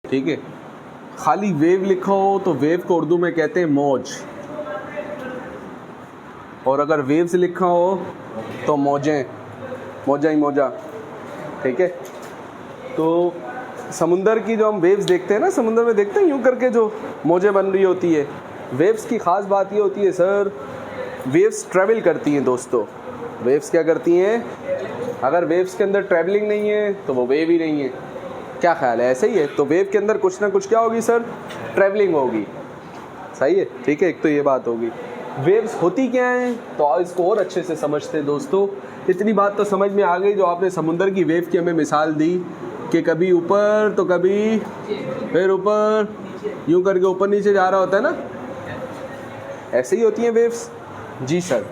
ठीक है। खाली वेव लिखा हो तो वेव को उर्दू में कहते हैं मौज, और अगर वेव्स लिखा हो तो मौजें, मौजा ही मौजा, ठीक है। तो समुंदर की जो हम वेव्स देखते हैं ना, समुंदर में देखते हैं यूँ करके जो मौजें बन रही होती है, वेव्स की ख़ास बात ये होती है सर, वेव्स ट्रैवल करती हैं दोस्तों। वेव्स क्या करती हैं? अगर वेव्स के अंदर ट्रैवलिंग नहीं है तो वो वेव ही नहीं है। क्या ख्याल है? ऐसे ही है। तो वेव के अंदर कुछ ना कुछ क्या होगी सर? ट्रैवलिंग होगी। सही है, ठीक है। एक तो ये बात होगी। वेव्स होती क्या हैं, तो इसको और अच्छे से समझते हैं दोस्तों। इतनी बात तो समझ में आ गई जो आपने समुंदर की वेव की हमें मिसाल दी कि कभी ऊपर तो कभी फिर ऊपर, यूँ करके ऊपर नीचे जा रहा होता है ना, ऐसे ही होती हैं वेव्स। जी सर।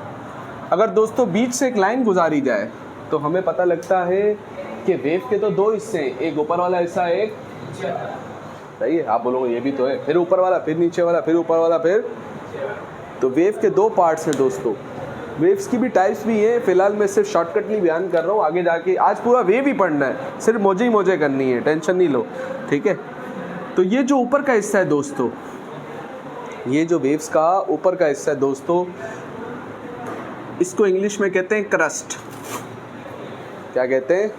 अगर दोस्तों बीच से एक लाइन गुजारी जाए तो हमें पता लगता है कि वेव के तो दो हिस्से हैं, एक ऊपर वाला हिस्सा, एक, सही है। आप बोलोगे ये भी तो है, फिर ऊपर वाला, फिर नीचे वाला, फिर ऊपर वाला, फिर। तो वेव के दो पार्ट्स हैं दोस्तों। वेव्स की भी टाइप्स भी हैं। फिलहाल मैं सिर्फ शॉर्टकटली बयान कर रहा हूँ, आगे जाके आज पूरा वेव ही पढ़ना है, सिर्फ मौजे ही मौजे करनी है, टेंशन नहीं लो, ठीक है। तो ये जो ऊपर का हिस्सा है दोस्तों, ये जो वेव्स का ऊपर का हिस्सा है दोस्तों, इसको इंग्लिश में कहते हैं क्रस्ट। क्या कहते हैं?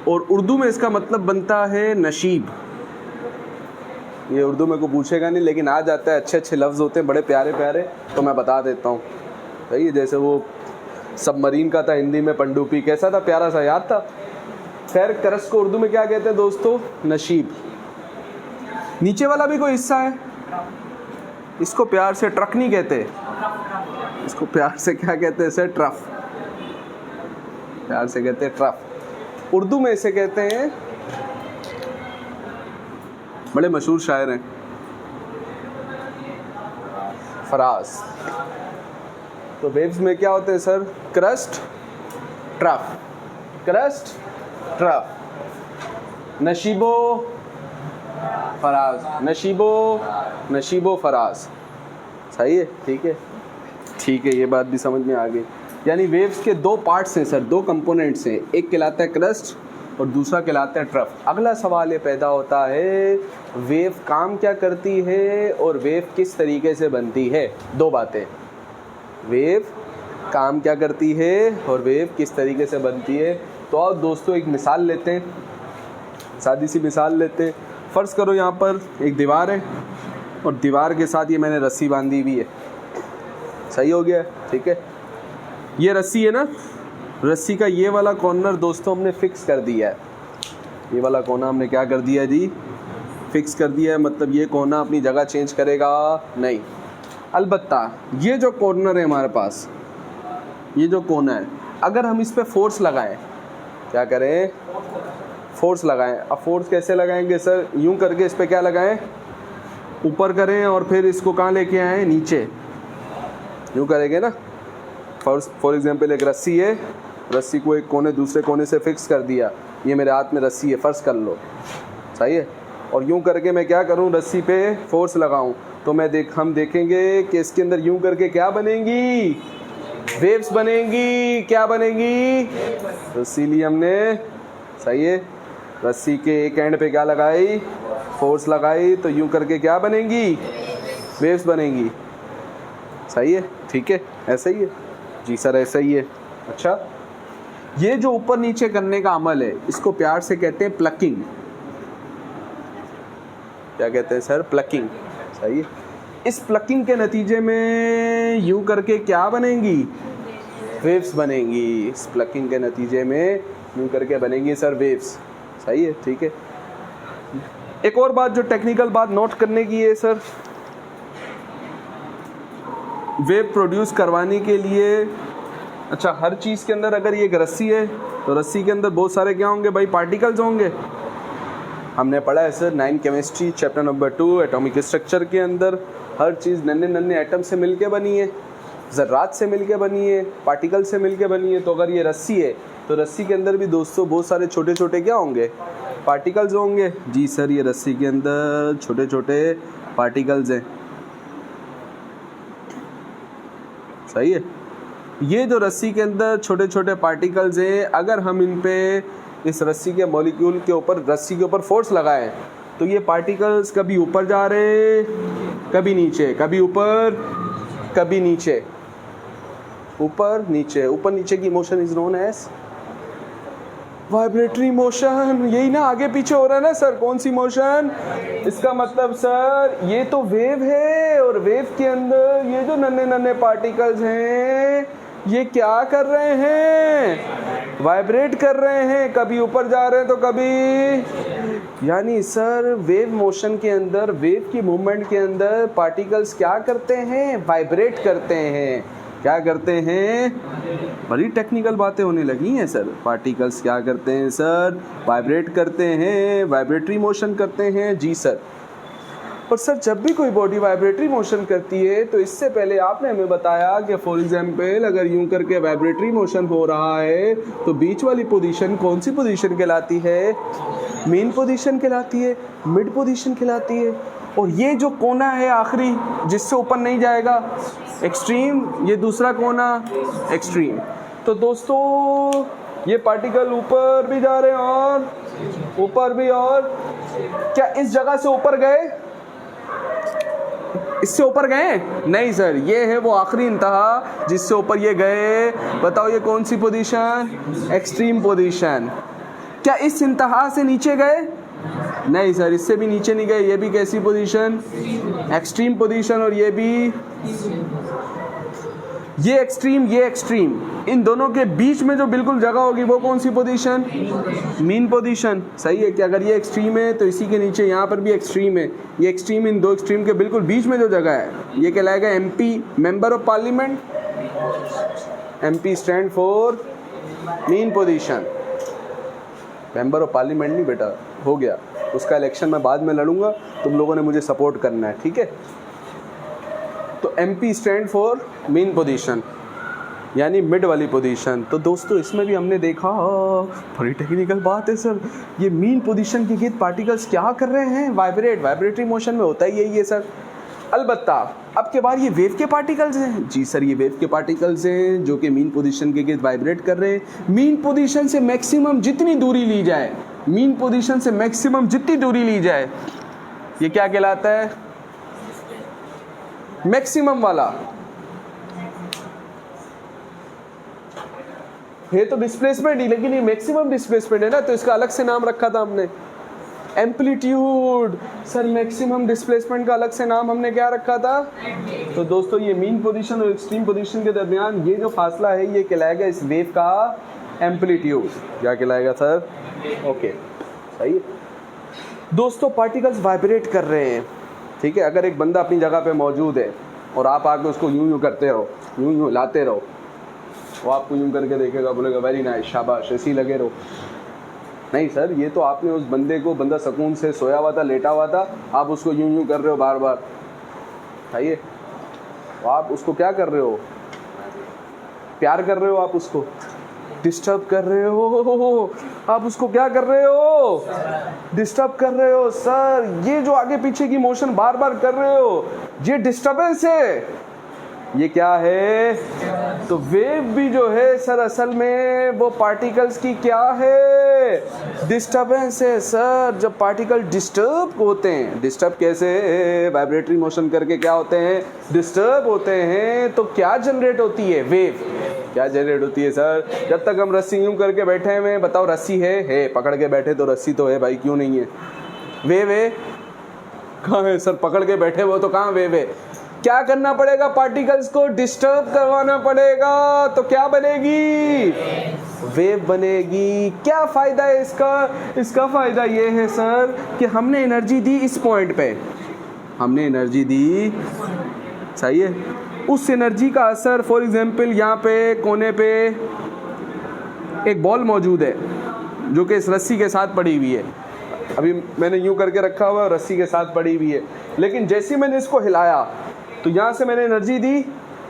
और उर्दू में इसका मतलब बनता है नशीब। ये उर्दू में को पूछेगा नहीं, लेकिन आ जाता है, अच्छे अच्छे लफ्ज़ होते हैं, बड़े प्यारे प्यारे, तो मैं बता देता हूँ। सही है। जैसे वो सबमरीन का था हिंदी में पनडुब्बी, कैसा था, प्यारा सा, याद था। खैर, क्रस्ट को उर्दू में क्या कहते हैं दोस्तों? नशीब। नीचे वाला भी कोई हिस्सा है, इसको प्यार से ट्रक नहीं कहते, इसको प्यार से क्या कहते हैं सर? ट्रफ। प्यार से कहते हैं ट्रफ। उर्दू में इसे कहते हैं, बड़े मशहूर शायर हैं, फराज। तो वेव्स में क्या होते हैं sir? Crest, trough, crest, trough, नशीबो फराज, नशीबो फराज। सही है, ठीक है, ठीक है। ये बात भी समझ में आ गई। यानी वेव्स के दो पार्ट्स हैं सर, दो कंपोनेंट्स हैं, एक कहलाता है क्रस्ट और दूसरा कहलाता है ट्रफ। अगला सवाल ये पैदा होता है, वेव काम क्या करती है और वेव किस तरीके से बनती है? दो बातें, वेव काम क्या करती है और वेव किस तरीके से बनती है। तो और दोस्तों एक मिसाल लेते हैं, सादी सी मिसाल लेते हैं। फ़र्ज़ करो यहाँ पर एक दीवार है और दीवार के साथ ये मैंने रस्सी बांधी हुई है। सही हो गया, ठीक है। ये रस्सी है ना, रस्सी का ये वाला कॉर्नर दोस्तों हमने फिक्स कर दिया है। ये वाला कोना हमने क्या कर दिया जी? फिक्स कर दिया है। मतलब ये कोना अपनी जगह चेंज करेगा नहीं। अलबत्ता ये जो कॉर्नर है हमारे पास, ये जो कोना है, अगर हम इस पे फोर्स लगाएं, क्या करें? फोर्स लगाएं। अब फोर्स कैसे लगाएंगे सर? यूं करके इस पे क्या लगाएं? ऊपर करें और फिर इसको कहाँ लेके आएँ? नीचे। यूं करेंगे ना। फॉर एग्जांपल एक रस्सी है, रस्सी को एक कोने दूसरे कोने से फिक्स कर दिया। ये मेरे हाथ में रस्सी है, फ़र्ज़ कर लो, सही है। और यूं करके मैं क्या करूं? रस्सी पे फोर्स लगाऊं तो हम देखेंगे कि इसके अंदर यूं करके क्या बनेंगी? वेव्स बनेंगी। क्या बनेंगी? तो इसीलिए हमने, सही है, रस्सी के एक एंड पे क्या लगाई? फोर्स लगाई। तो यूं करके क्या बनेंगी? वेव्स बनेंगी। सही है, ठीक है, ऐसा ही है जी सर, ऐसा ही है। अच्छा, ये जो ऊपर नीचे करने का अमल है, इसको प्यार से कहते हैं प्लकिंग। क्या कहते हैं सर? प्लकिंग। सही है। इस प्लकिंग के नतीजे में यूं करके क्या बनेंगी? वेव्स बनेंगी। इस प्लकिंग के नतीजे में यूं करके बनेंगी सर वेव्स। सही है, ठीक है। एक और बात जो टेक्निकल बात नोट करने की है सर, वेव प्रोड्यूस करवाने के लिए, अच्छा, हर चीज़ के अंदर अगर ये एक रस्सी है तो रस्सी के अंदर बहुत सारे क्या होंगे भाई? पार्टिकल्स होंगे। हमने पढ़ा है sir 9 chemistry chapter number 2 atomic structure के अंदर, हर चीज़ नन्हे नन्हे एटम से मिलके बनी है, ज़र्रात से मिलके बनी है, पार्टिकल से मिलके बनी है। तो अगर ये रस्सी है तो रस्सी के अंदर भी दोस्तों बहुत सारे छोटे छोटे क्या होंगे? पार्टिकल्स होंगे। जी सर, ये रस्सी के अंदर छोटे छोटे पार्टिकल्स हैं। सही है। ये जो रस्सी के अंदर छोटे छोटे पार्टिकल्स हैं, अगर हम इन पे इस रस्सी के मॉलिक्यूल के ऊपर, रस्सी के ऊपर फोर्स लगाएं तो ये पार्टिकल्स कभी ऊपर जा रहे, कभी नीचे, कभी ऊपर, कभी नीचे, ऊपर नीचे, ऊपर नीचे की motion is known as vibratory motion. यही ना आगे पीछे हो रहा है ना सर, कौन सी मोशन? इसका मतलब सर ये तो वेव है, और वेव के अंदर ये जो नन्हे नन्हे पार्टिकल्स हैं ये क्या कर रहे हैं? वाइब्रेट कर रहे हैं, कभी ऊपर जा रहे हैं तो कभी, यानी सर वेव मोशन के अंदर, वेव की मूवमेंट के अंदर पार्टिकल्स क्या करते हैं? वाइब्रेट करते हैं। क्या करते हैं? बड़ी टेक्निकल बातें होने लगी हैं सर। पार्टिकल्स क्या करते हैं सर? वाइब्रेट करते हैं, वाइब्रेटरी मोशन करते हैं। जी सर। और सर जब भी कोई बॉडी वाइब्रेटरी मोशन करती है तो इससे पहले आपने हमें बताया कि फॉर एग्जांपल अगर यूं करके वाइब्रेटरी मोशन हो रहा है तो बीच वाली पोजीशन कौन सी पोजीशन कहलाती है? मेन पोजीशन कहलाती है, मिड पोजीशन कहलाती है। और ये जो कोना है आखिरी जिससे ऊपर नहीं जाएगा, एक्सट्रीम, ये दूसरा कोना एक्सट्रीम। तो दोस्तों ये पार्टिकल ऊपर भी जा रहे हैं और ऊपर भी, और क्या इस जगह से ऊपर गए? इससे ऊपर गए? नहीं सर, ये है वो आखिरी इंतहा जिससे ऊपर ये गए। बताओ ये कौन सी पोजीशन? Extreme position. क्या इस इंतहा से नीचे गए? नहीं सर, इससे भी नीचे नहीं गए। ये भी कैसी पोजीशन? Extreme position. और ये भी, ये एक्सट्रीम, ये एक्सट्रीम, इन दोनों के बीच में जो बिल्कुल जगह होगी वो कौन सी पोजीशन? Mean position. सही है कि अगर ये एक्सट्रीम है तो इसी के नीचे यहाँ पर भी एक्सट्रीम है। ये एक्सट्रीम, इन दो एक्सट्रीम के बिल्कुल बीच में जो जगह है ये कहलाएगा MP, member of parliament. MP stand for mean position. Member of parliament नहीं बेटा, हो गया, उसका इलेक्शन मैं बाद में लड़ूंगा, तुम लोगों ने मुझे सपोर्ट करना है, ठीक है? तो MP stand for main position, यानी मिड वाली पोजीशन। तो दोस्तों इसमें भी हमने देखा, बड़ी टेक्निकल बात है सर, ये मीन पोजीशन के गिर्द पार्टिकल्स क्या कर रहे हैं? वाइब्रेट। वाइब्रेटरी मोशन में होता ही यही है सर। अलबत्ता अब के बाद ये वेव के पार्टिकल्स हैं। जी सर, ये वेव के पार्टिकल्स हैं जो कि मीन पोजीशन के गिर्द वाइब्रेट कर रहे हैं। मीन पोजीशन से मैक्सिमम जितनी दूरी ली जाए, मीन पोजीशन से मैक्सिमम जितनी दूरी ली जाए, ये क्या कहलाता है? मैक्सिमम वाला। ये तो डिस्प्लेसमेंट ही, लेकिन ये मैक्सिमम डिस्प्लेसमेंट है ना, तो इसका अलग से नाम रखा था हमने, एम्पलीट्यूड। सर मैक्सिमम डिस्प्लेसमेंट का अलग से नाम हमने क्या रखा था? तो दोस्तों ये मीन पोजीशन और एक्सट्रीम पोजीशन के दरमियान ये जो फासला है ये कहलाएगा इस वेव का एम्पलीट्यूड। क्या कहलाएगा सर? ओके, सही है दोस्तों। पार्टिकल्स वाइब्रेट कर रहे हैं, ठीक है? अगर एक बंदा अपनी जगह पे मौजूद है और आप आके उसको यूं यूं करते रहो, यूं यूं लाते रहो, वो आपको यूं करके देखेगा, बोलेगा वेरी नाइस, शाबाश, ऐसे ही लगे रहो। नहीं सर, ये तो आपने उस बंदे को, बंदा सुकून से सोया हुआ था, लेटा हुआ था, आप उसको यूं यूं कर रहे हो बार बार, सही है? तो आप उसको क्या कर रहे हो? प्यार कर रहे हो, आप उसको डिस्टर्ब कर रहे हो। आप उसको क्या कर रहे हो? डिस्टर्ब कर रहे हो। सर ये जो आगे पीछे की मोशन बार बार कर रहे हो, ये डिस्टर्बेंस है। ये क्या है? तो वेव भी जो है सर असल में वो पार्टिकल्स की क्या है? डिस्टर्बेंस है सर। जब पार्टिकल डिस्टर्ब होते हैं, डिस्टर्ब कैसे? वाइब्रेटरी मोशन करके क्या होते हैं? डिस्टर्ब होते हैं। तो क्या जनरेट होती है? वेव। क्या जनरेट होती है सर? जब तक हम रस्सी यूं करके बैठे हुए हैं, बताओ रस्सी है, पकड़ के बैठे तो रस्सी तो है भाई, क्यों नहीं है? वेव है। कहाँ है सर? पकड़ के बैठे वो तो कहाँ वेव है? क्या करना पड़ेगा? पार्टिकल्स को डिस्टर्ब करवाना पड़ेगा, तो क्या बनेगी? वेव बनेगी। क्या फ़ायदा है इसका? इसका फ़ायदा ये है सर कि हमने एनर्जी दी इस पॉइंट पे, हमने एनर्जी दी, सही है? उस एनर्जी का असर, फॉर एग्जांपल यहाँ पे कोने पे एक बॉल मौजूद है जो कि इस रस्सी के साथ पड़ी हुई है। अभी मैंने यूं करके रखा हुआ है, रस्सी के साथ पड़ी हुई है, लेकिन जैसे ही मैंने इसको हिलाया तो यहाँ से मैंने एनर्जी दी,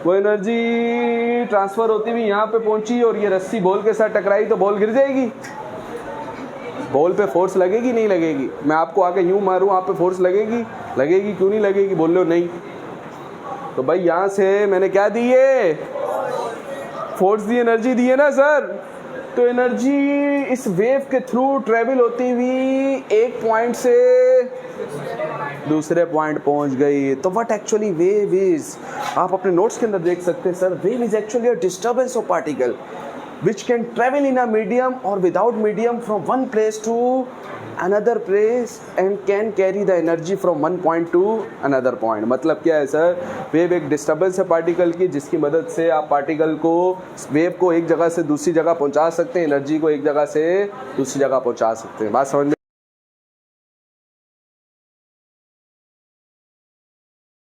वो एनर्जी ट्रांसफ़र होती हुई यहाँ पे पहुँची और ये रस्सी बॉल के साथ टकराई तो बॉल गिर जाएगी। बॉल पे फोर्स लगेगी नहीं लगेगी? मैं आपको आके यूं मारूं, आप पे फोर्स लगेगी? लगेगी। क्यों नहीं लगेगी? बोल लो नहीं। तो भाई यहाँ से मैंने क्या दी है? फोर्स दी, एनर्जी दी है ना सर। तो एनर्जी इस वेव के थ्रू ट्रेवल होती हुई एक पॉइंट से दूसरे पॉइंट पहुंच गई। तो व्हाट एक्चुअली वेव इज, आप अपने नोट्स के अंदर देख सकते हैं sir, wave is actually a disturbance of particle which can travel in a medium or without medium from one place to another place and can carry the energy from one point to another point। मतलब क्या है sir, wave एक disturbance है particle की, जिसकी मदद से आप पार्टिकल को, वेव को एक जगह से दूसरी जगह पहुंचा सकते हैं, एनर्जी को एक जगह से दूसरी जगह पहुंचा सकते हैं। बात समझ में